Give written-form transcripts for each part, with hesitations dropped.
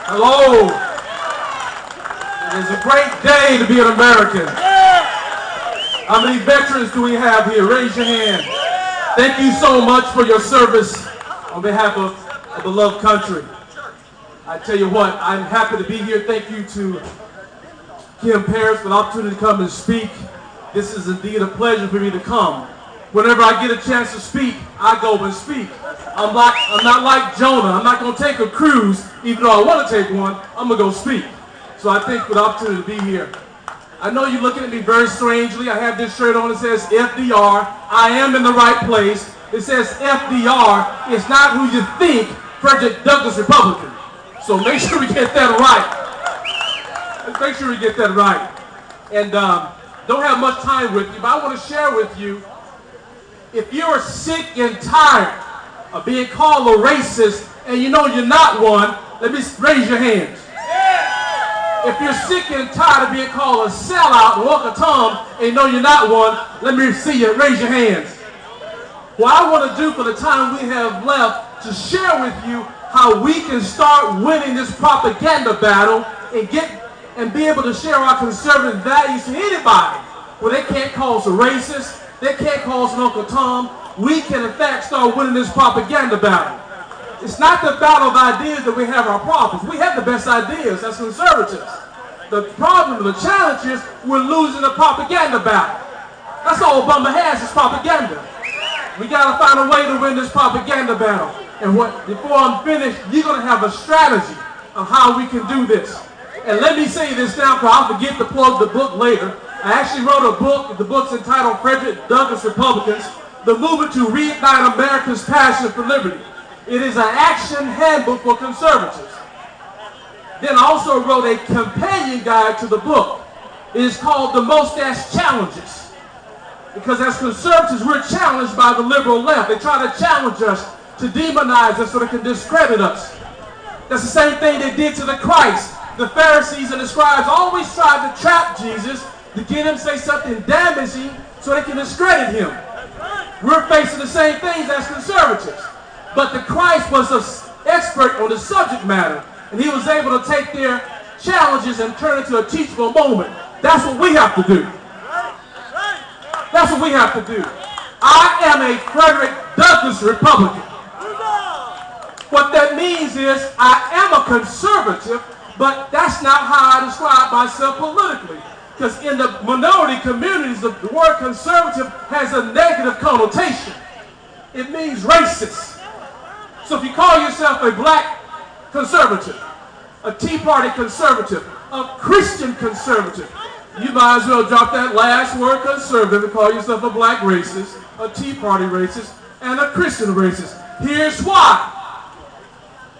Hello. It is a great day to be an American. How many veterans do we have here? Raise your hand. Thank you so much for your service on behalf of a beloved country. I tell you what, I'm happy to be here. Thank you to Kim Paris for the opportunity to come and speak. This is indeed a pleasure for me to come. Whenever I get a chance to speak, I go and speak. I'm not like Jonah. I'm not going to take a cruise, even though I want to take one. I'm going to go speak. So I thank you for the opportunity to be here. I know you're looking at me very strangely. I have this shirt on that says FDR. I am in the right place. It says FDR. It's not who you think, Frederick Douglass Republican. So make sure we get that right. Make sure we get that right. And don't have much time with you, but I want to share with you, if you're sick and tired of being called a racist and you know you're not one, let me raise your hands. If you're sick and tired of being called a sellout, walk a tongue, and you know you're not one, let me see you. Raise your hands. What I want to do for the time we have left to share with you how we can start winning this propaganda battle and be able to share our conservative values to anybody. Well, they can't call us a racist. They can't call us an Uncle Tom. We can, in fact, start winning this propaganda battle. It's not the battle of ideas that we have our problems. We have the best ideas as conservatives. The problem, the challenge is we're losing the propaganda battle. That's all Obama has is propaganda. We got to find a way to win this propaganda battle. And before I'm finished, you're going to have a strategy on how we can do this. And let me say this now, because I'll forget to plug the book later. I actually wrote a book. The book's entitled Frederick Douglass Republicans, The Movement to Reignite America's Passion for Liberty. It is an action handbook for conservatives. Then I also wrote a companion guide to the book. It is called The Mustache Challenges. Because as conservatives, we're challenged by the liberal left. They try to challenge us, to demonize us so they can discredit us. That's the same thing they did to the Christ. The Pharisees and the scribes always tried to trap Jesus to get him to say something damaging so they can discredit him. We're facing the same things as conservatives. But the Christ was an expert on the subject matter, and he was able to take their challenges and turn it into a teachable moment. That's what we have to do. That's what we have to do. I am a Frederick Douglass Republican. What that means is I am a conservative, but that's not how I describe myself politically. Because in the minority communities, the word conservative has a negative connotation. It means racist. So if you call yourself a black conservative, a Tea Party conservative, a Christian conservative, you might as well drop that last word conservative and call yourself a black racist, a Tea Party racist, and a Christian racist. Here's why.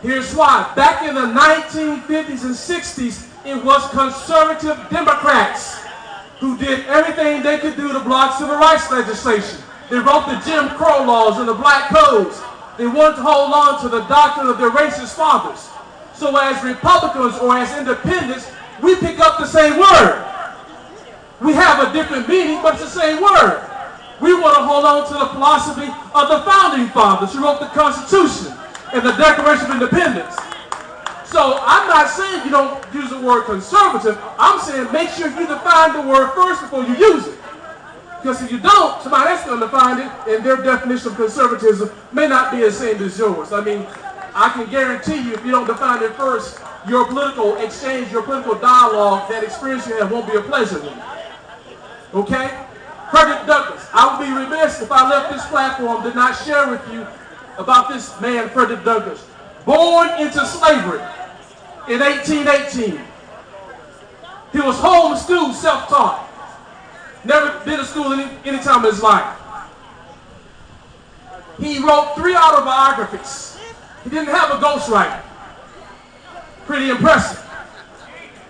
Here's why. Back in the 1950s and 60s, it was conservative Democrats who did everything they could do to block civil rights legislation. They wrote the Jim Crow laws and the black codes. They wanted to hold on to the doctrine of their racist fathers. So as Republicans or as independents, we pick up the same word. We have a different meaning, but it's the same word. We want to hold on to the philosophy of the founding fathers who wrote the Constitution and the Declaration of Independence. So I'm not saying you don't use the word conservative. I'm saying make sure you define the word first before you use it. Because if you don't, somebody else is going to define it, and their definition of conservatism may not be the same as yours. I mean, I can guarantee you if you don't define it first, your political exchange, your political dialogue, that experience you have won't be a pleasant one. Okay? Frederick Douglass. I would be remiss if I left this platform did not share with you about this man, Frederick Douglass. Born into slavery in 1818. He was homeschooled, self-taught. Never been to school any time in his life. He wrote 3 autobiographies. He didn't have a ghostwriter. Pretty impressive.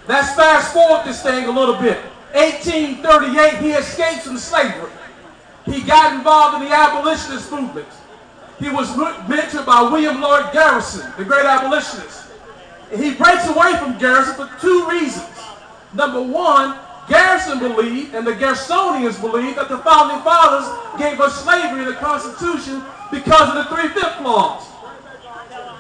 Let's fast forward this thing a little bit. 1838, he escaped from slavery. He got involved in the abolitionist movement. He was mentored by William Lloyd Garrison, the great abolitionist. And he breaks away from Garrison for 2 reasons. Number one, Garrison believed, and the Garrisonians believed, that the founding fathers gave us slavery in the Constitution because of the 3/5 clause.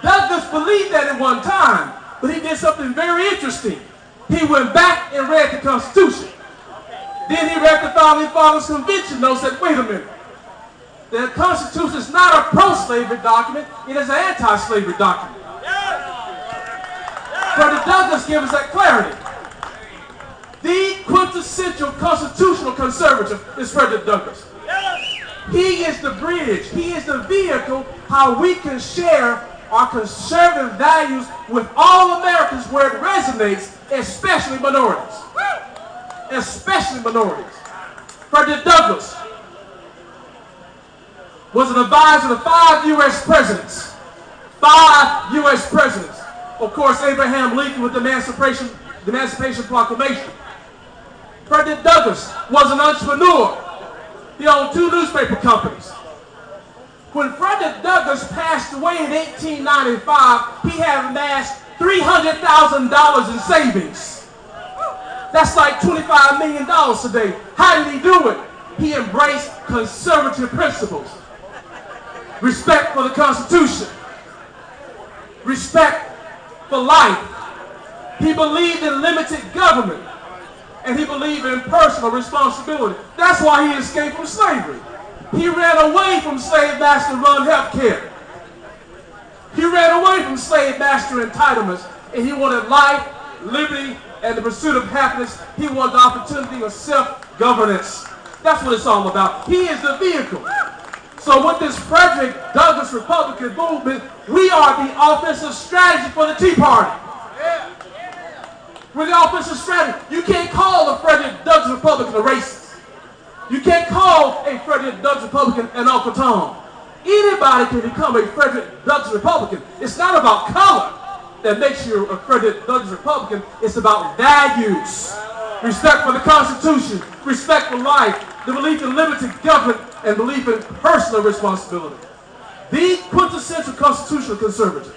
Douglass believed that at one time, But he did something very interesting. He went back and read the Constitution. Then he read the Founding Fathers Convention notes and said, wait a minute. The Constitution is not a pro-slavery document, it is an anti-slavery document. Frederick Douglass gives us that clarity. The quintessential constitutional conservative is Frederick Douglass. He is the bridge, he is the vehicle how we can share our conservative values with all Americans where it resonates, especially minorities. Especially minorities. Frederick Douglass was an advisor to 5 U.S. presidents. 5 U.S. presidents. Of course, Abraham Lincoln with the Emancipation Proclamation. Frederick Douglass was an entrepreneur. He owned 2 newspaper companies. When Frederick Douglass passed away in 1895, he had amassed $300,000 in savings. That's like $25 million today. How did he do it? He embraced conservative principles. Respect for the Constitution. Respect for life. He believed in limited government. And he believed in personal responsibility. That's why he escaped from slavery. He ran away from slave master run health care. He ran away from slave master entitlements. And he wanted life, liberty, and the pursuit of happiness. He wanted the opportunity of self-governance. That's what it's all about. He is the vehicle. So with this Frederick Douglass Republican movement, we are the offensive strategy for the Tea Party. We're the offensive strategy. You can't call a Frederick Douglass Republican a racist. You can't call a Frederick Douglass Republican an Uncle Tom. Anybody can become a Frederick Douglass Republican. It's not about color that makes you a Frederick Douglass Republican. It's about values. Respect for the Constitution, respect for life, the belief in limited government, and belief in personal responsibility. The quintessential constitutional conservative.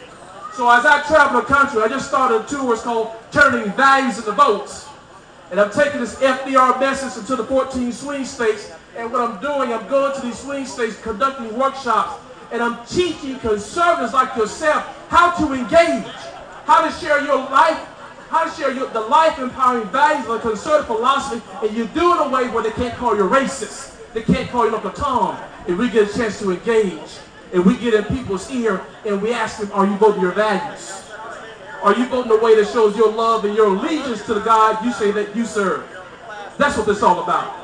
So as I travel the country, I just started a tour. It's called Turning Values into Votes. And I'm taking this FDR message into the 14 swing states. And what I'm doing, I'm going to these swing states, conducting workshops, and I'm teaching conservatives like yourself how to engage, how to share your life, how to share the life-empowering values of the conservative philosophy, and you do it in a way where they can't call you racist. They can't call you Uncle Tom. And we get a chance to engage. And we get in people's ear and we ask them, are you voting your values? Are you voting the way that shows your love and your allegiance to the God you say that you serve? That's what this is all about.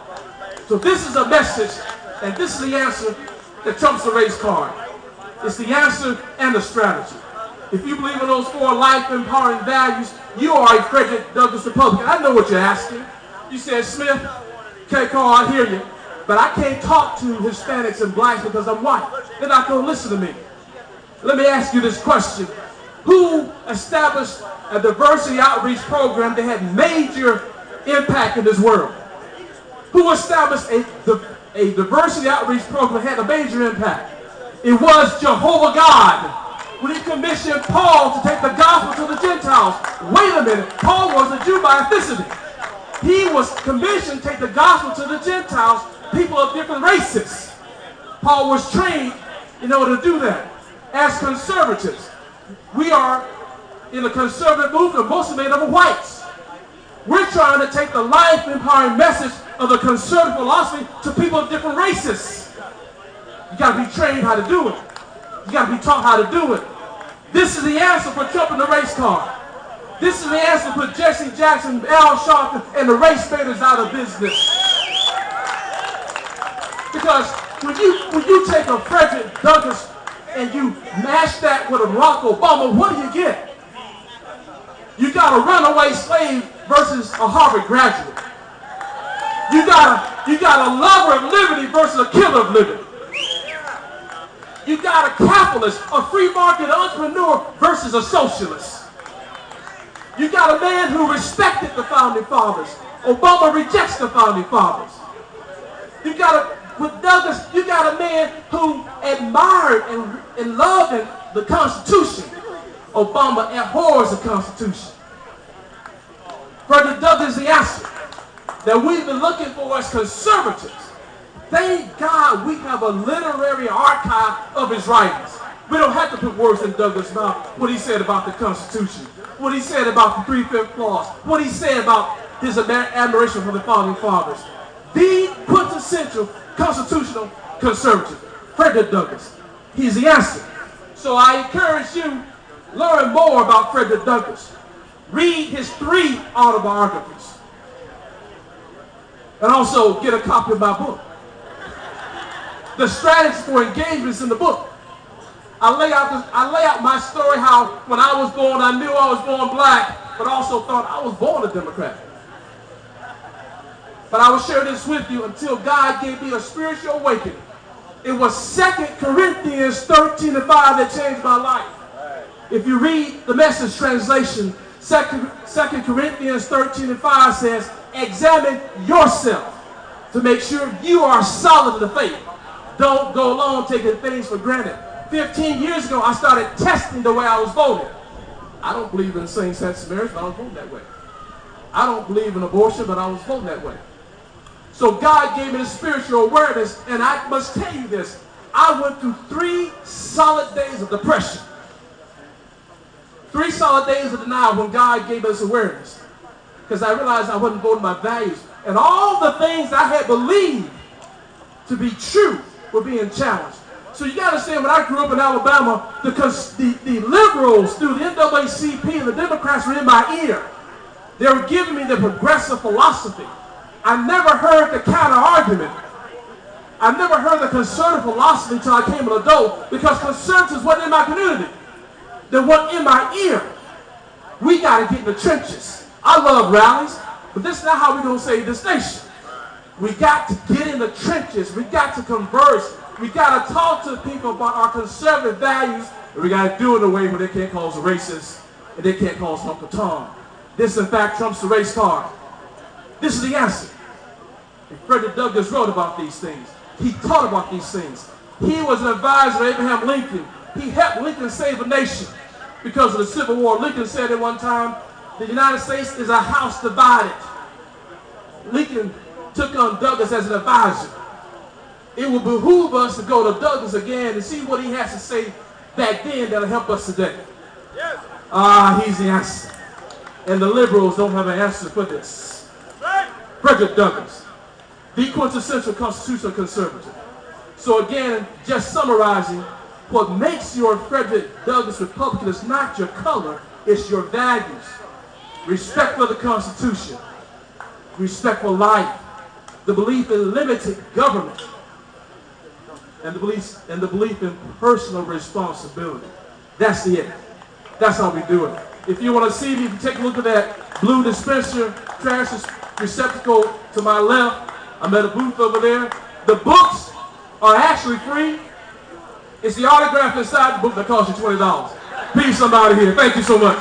So this is a message, and this is the answer that trumps the race card. It's the answer and the strategy. If you believe in those 4 life-empowering values, you are a Frederick Douglass Republican. I know what you're asking. You said, Smith, okay, Carl, I hear you. But I can't talk to Hispanics and blacks because I'm white. They're not going to listen to me. Let me ask you this question. Who established a diversity outreach program that had major impact in this world? Who established a diversity outreach program that had a major impact? It was Jehovah God. When he commissioned Paul to take the gospel to the Gentiles. Wait a minute. Paul was a Jew by ethnicity. He was commissioned to take the gospel to the Gentiles, people of different races. Paul was trained in order to do that. As conservatives, we are in a conservative movement, mostly made up of whites. We're trying to take the life-empowering message of the conservative philosophy to people of different races. You got to be trained how to do it. You got to be taught how to do it. This is the answer for Trump in the race car. This is the answer to put Jesse Jackson, Al Sharpton, and the race baiters out of business. Because when you take a Frederick Douglass and you mash that with a Barack Obama, what do you get? You got a runaway slave versus a Harvard graduate. You got a lover of liberty versus a killer of liberty. You got a capitalist, a free market entrepreneur versus a socialist. You got a man who respected the Founding Fathers. Obama rejects the Founding Fathers. With Douglass, you got a man who admired and loved the Constitution. Obama abhors the Constitution. Frederick Douglass is the answer that we've been looking for as conservatives. Thank God we have a literary archive of his writings. We don't have to put words in Douglas' mouth. What he said about the Constitution, what he said about the 3/5 clause, what he said about his admiration for the founding fathers. The quintessential constitutional conservative, Frederick Douglass. He's the answer. So I encourage you, learn more about Frederick Douglass. Read his 3 autobiographies. And also get a copy of my book. The strategies for engagement is in the book. I lay out my story how when I was born, I knew I was born black, but also thought I was born a Democrat. But I will share this with you until God gave me a spiritual awakening. It was 2 Corinthians 13:5 that changed my life. If you read the Message translation, 2 Corinthians 13:5 says, examine yourself to make sure you are solid in the faith. Don't go along taking things for granted. 15 years ago, I started testing the way I was voting. I don't believe in same-sex marriage, but I was voting that way. I don't believe in abortion, but I was voting that way. So God gave me the spiritual awareness, and I must tell you this. I went through 3 solid days of depression. 3 solid days of denial when God gave us awareness. Because I realized I wasn't voting my values. And all the things I had believed to be true were being challenged. So you got to understand, when I grew up in Alabama, the liberals through the NAACP and the Democrats were in my ear. They were giving me the progressive philosophy. I never heard the counter-argument. I never heard the conservative philosophy until I came an adult, because conservatives wasn't in my community. They weren't in my ear. We got to get in the trenches. I love rallies, but this is not how we're going to save this nation. We got to get in the trenches. We got to converse. We got to talk to people about our conservative values, and we got to do it in a way where they can't call us a racist and they can't call us Uncle Tom. This, in fact, trumps the race card. This is the answer. And Frederick Douglass wrote about these things. He taught about these things. He was an advisor of Abraham Lincoln. He helped Lincoln save a nation because of the Civil War. Lincoln said at one time, the United States is a house divided. Lincoln took on Douglass as an advisor. It will behoove us to go to Douglass again and see what he has to say back then that'll help us today. Yes. He's the answer. And the liberals don't have an answer for this. Right. Frederick Douglass, the quintessential constitutional conservative. So again, just summarizing, what makes your Frederick Douglass Republican is not your color, it's your values. Respect for the Constitution, respect for life, the belief in limited government, and the belief in personal responsibility. That's it. That's how we do it. If you want to see me, you can take a look at that blue dispenser, trash receptacle to my left. I'm at a booth over there. The books are actually free. It's the autograph inside the book that costs you $20. Peace, somebody here. Thank you so much.